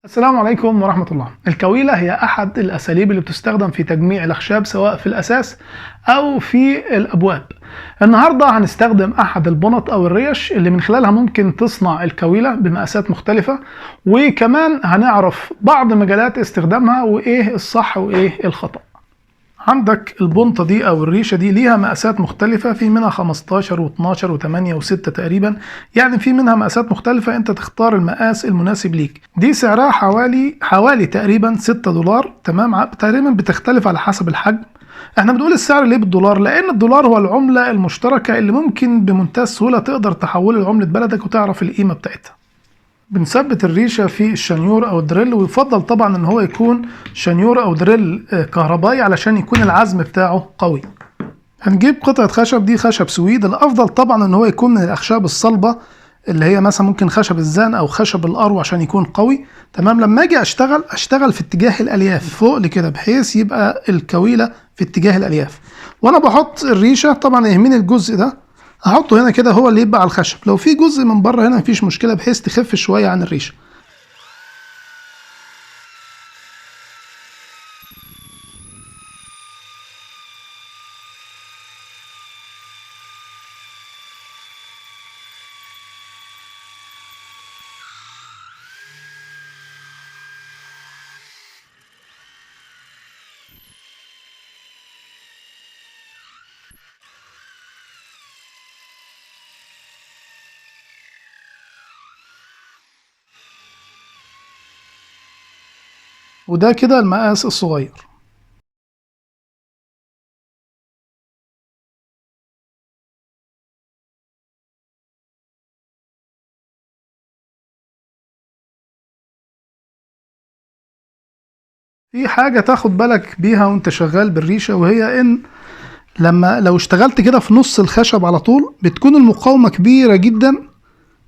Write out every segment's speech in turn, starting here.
السلام عليكم ورحمة الله. الكويلة هي أحد الأساليب اللي بتستخدم في تجميع الأخشاب سواء في الأساس أو في الأبواب. النهاردة هنستخدم أحد البنط أو الريش اللي من خلالها ممكن تصنع الكويلة بمقاسات مختلفة، وكمان هنعرف بعض مجالات استخدامها وإيه الصح وإيه الخطأ. عندك البنطة دي أو الريشة دي ليها مقاسات مختلفة، في منها 15 و12 و8 و6 تقريبا، يعني في منها مقاسات مختلفة. أنت تختار المقاس المناسب ليك. دي سعرها حوالي تقريبا $6. تمام، تقريبا بتختلف على حسب الحجم. احنا بنقول السعر ليه بالدولار؟ لأن الدولار هو العملة المشتركة اللي ممكن بمنتهى السهولة تقدر تحولها لعملة بلدك وتعرف القيمة بتاعتها. بنثبت الريشة في الشنيور او الدريل، ويفضل طبعا ان هو يكون شنيور او دريل كهربائي علشان يكون العزم بتاعه قوي. هنجيب قطعة خشب، دي خشب سويد. الافضل طبعا ان هو يكون من الاخشاب الصلبة اللي هي مثلا ممكن خشب الزان او خشب الارو عشان يكون قوي. تمام، لما اجي اشتغل في اتجاه الالياف فوق لكده بحيث يبقى الكويلة في اتجاه الالياف. وانا بحط الريشة طبعا يهمني الجزء ده هحطه هنا كده، هو اللي يبقى على الخشب. لو في جزء من بره هنا مفيش مشكله بحيث تخف شويه عن الريشه. وده كده المقاس الصغير. في حاجه تاخد بالك بيها وانت شغال بالريشه، وهي ان لو اشتغلت كده في نص الخشب على طول بتكون المقاومه كبيره جدا.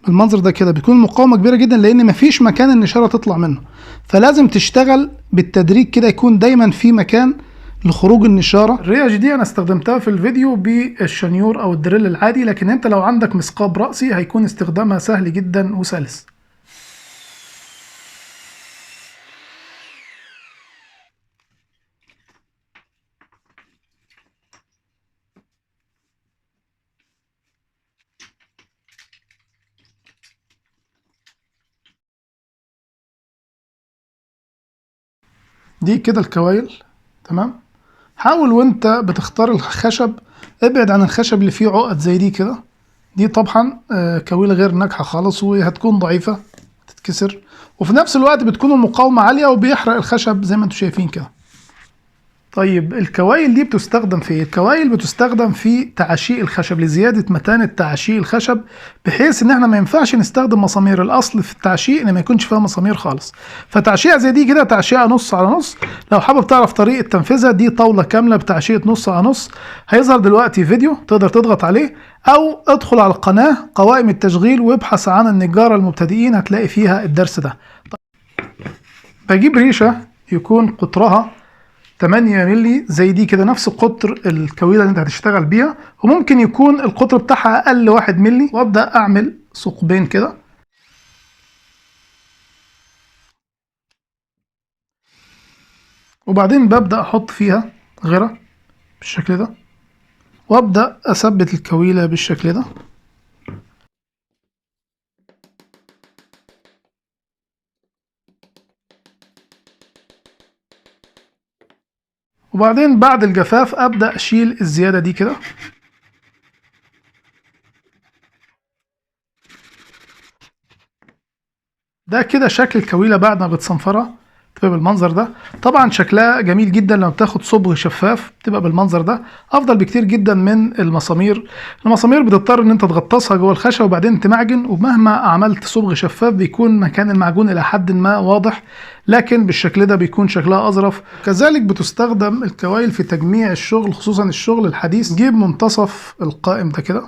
بالمنظر ده كده بتكون المقاومه كبيره جدا لان مفيش مكان النشاره تطلع منه، فلازم تشتغل بالتدريج كده، يكون دايما في مكان لخروج النشاره. الريش دي انا استخدمتها في الفيديو بالشنيور او الدريل العادي، لكن انت لو عندك مثقاب رأسي هيكون استخدامها سهل جدا وسلس. دي كده الكوايل. تمام، حاول وانت بتختار الخشب ابعد عن الخشب اللي فيه عقد زي دي كده. دي طبعا كويلة غير ناجحة خالص وهتكون ضعيفة تتكسر، وفي نفس الوقت بتكون المقاومة عالية وبيحرق الخشب زي ما انتم شايفين كده. طيب الكوايل دي بتستخدم في ايه؟ الكوايل بتستخدم في تعشيق الخشب، لزيادة متانة تعشيق الخشب، بحيث ان احنا ما ينفعش نستخدم مسامير. الاصل في التعشيق ان ما يكونش فيها مسامير خالص. فتعشيقة زي دي كده تعشيقة نص على نص. لو حابب تعرف طريقة تنفيذها، دي طاولة كاملة بتعشيقة نص على نص. هيظهر دلوقتي فيديو تقدر تضغط عليه، او ادخل على القناة قوائم التشغيل وابحث عن النجارة المبتدئين هتلاقي فيها الدرس ده. بجيب ريشة يكون قطرها 8 مللي زي دي كده، نفس قطر الكويلة اللي انت هتشتغل بيها، وممكن يكون القطر بتاعها اقل 1 مللي. وابدأ اعمل ثقبين كده، وبعدين ببدأ احط فيها غيرة بالشكل ده، وابدأ اثبت الكويلة بالشكل ده. وبعدين بعد الجفاف ابدأ اشيل الزيادة دي كده. ده كده شكل الكويلة بعد ما بتصنفرها، تبقى بالمنظر ده. طبعا شكلها جميل جدا لما بتاخد صبغ شفاف تبقى بالمنظر ده، افضل بكتير جدا من المسامير. المسامير بتضطر ان انت تغطسها جوه الخشب وبعدين تمعجن، ومهما عملت صبغ شفاف بيكون مكان المعجون الى حد ما واضح، لكن بالشكل ده بيكون شكلها اظرف. كذلك بتستخدم الكوايل في تجميع الشغل، خصوصا الشغل الحديث. جيب منتصف القائم ده كده،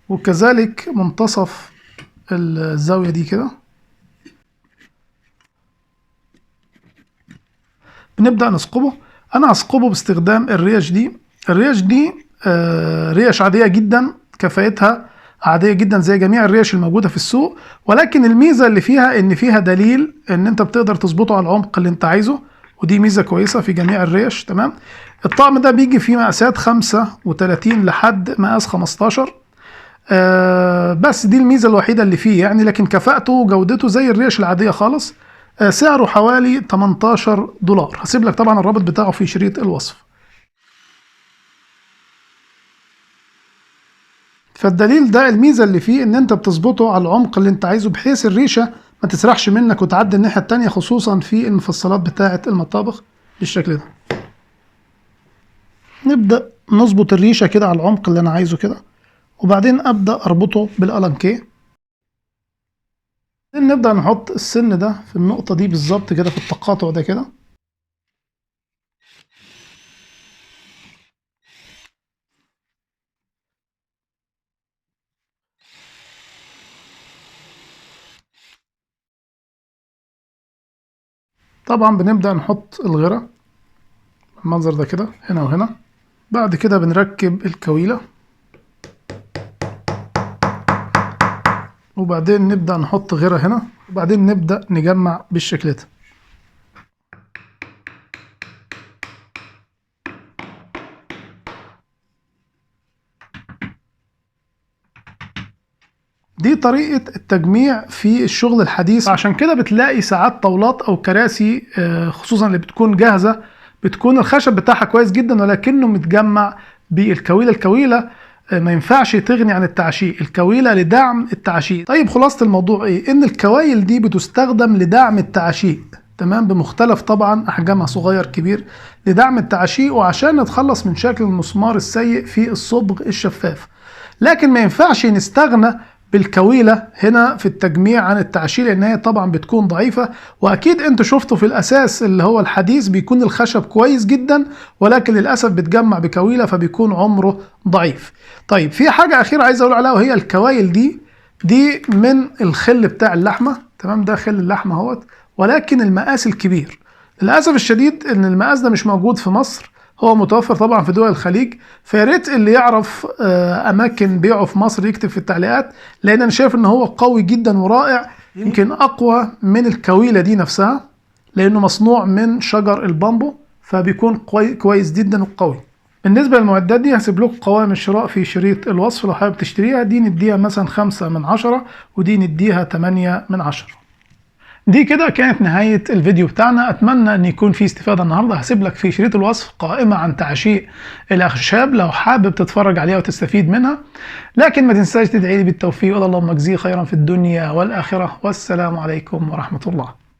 وكذلك منتصف الزاوية دي كده. بنبدأ نثقبه. أنا هثقبه باستخدام الريش دي. الريش دي ريش عادية جدا كفاءتها عادية جدا زي جميع الريش الموجودة في السوق، ولكن الميزة اللي فيها ان فيها دليل ان انت بتقدر تظبطه على العمق اللي انت عايزه، ودي ميزة كويسة في جميع الريش. تمام. الطقم ده بيجي فيه مقاسات 35 لحد مقاس 15. بس دي الميزة الوحيدة اللي فيه يعني، لكن كفاءته وجودته زي الريش العادية خالص. سعره حوالي $18. هسيب لك طبعا الرابط بتاعه في شريط الوصف. فالدليل ده الميزة اللي فيه ان انت بتظبطه على العمق اللي انت عايزه، بحيث الريشة ما تسرحش منك وتعدي الناحية التانية، خصوصا في المفصلات بتاعة المطابخ بالشكل ده. نبدأ نظبط الريشة كده على العمق اللي انا عايزه كده، وبعدين ابدأ اربطه بالألانكيه. نبدأ نحط السن ده في النقطة دي بالظبط كده، في التقاطع ده كده. طبعا بنبدأ نحط الغرة المنظر ده كده هنا وهنا. بعد كده بنركب الكويلة، وبعدين نبدأ نحط غيرها هنا، وبعدين نبدأ نجمع بالشكل ده. دي طريقة التجميع في الشغل الحديث، عشان كده بتلاقي ساعات طاولات أو كراسي خصوصا اللي بتكون جاهزة، بتكون الخشب بتاعها كويس جدا ولكنه متجمع بالكويلة. الكويلة ما ينفعش تغني عن التعشيق، الكويلة لدعم التعشيق. طيب خلاصة الموضوع ايه؟ ان الكوايل دي بتستخدم لدعم التعشيق، تمام، بمختلف طبعا احجامها صغير كبير، لدعم التعشيق وعشان نتخلص من شكل المسمار السيء في الصبغ الشفاف. لكن ما ينفعش نستغنى بالكويلة هنا في التجميع عن التعشيق، لان هي طبعا بتكون ضعيفة. واكيد انتوا شفتوا في الاساس اللي هو الحديث بيكون الخشب كويس جدا، ولكن للاسف بتجمع بكويلة فبيكون عمره ضعيف. طيب في حاجة اخيرة عايز اقول عليها، وهي الكوايل دي من الخل بتاع اللحمة، تمام، ده خل اللحمة اهوت، ولكن المقاس الكبير. للاسف الشديد ان المقاس ده مش موجود في مصر، هو متوفر طبعا في دول الخليج. فيا ريت اللي يعرف اماكن بيعه في مصر يكتب في التعليقات، لان انا شايف ان هو قوي جدا ورائع، يمكن اقوى من الكويلة دي نفسها، لانه مصنوع من شجر البامبو، فبيكون كويس جدا وقوي. بالنسبة للمعدات دي هسيب لكم قوائم الشراء في شريط الوصف لو حابب تشتريها. دي نديها مثلا 5/10، ودي نديها 8/10. دي كده كانت نهاية الفيديو بتاعنا. أتمنى أن يكون في استفادة النهاردة. هسيب لك في شريط الوصف قائمة عن تعشيق الأخشاب لو حابب تتفرج عليها وتستفيد منها. لكن ما تنساش تدعي لي بالتوفيق، والله اللهم اجزيه خيرا في الدنيا والآخرة، والسلام عليكم ورحمة الله.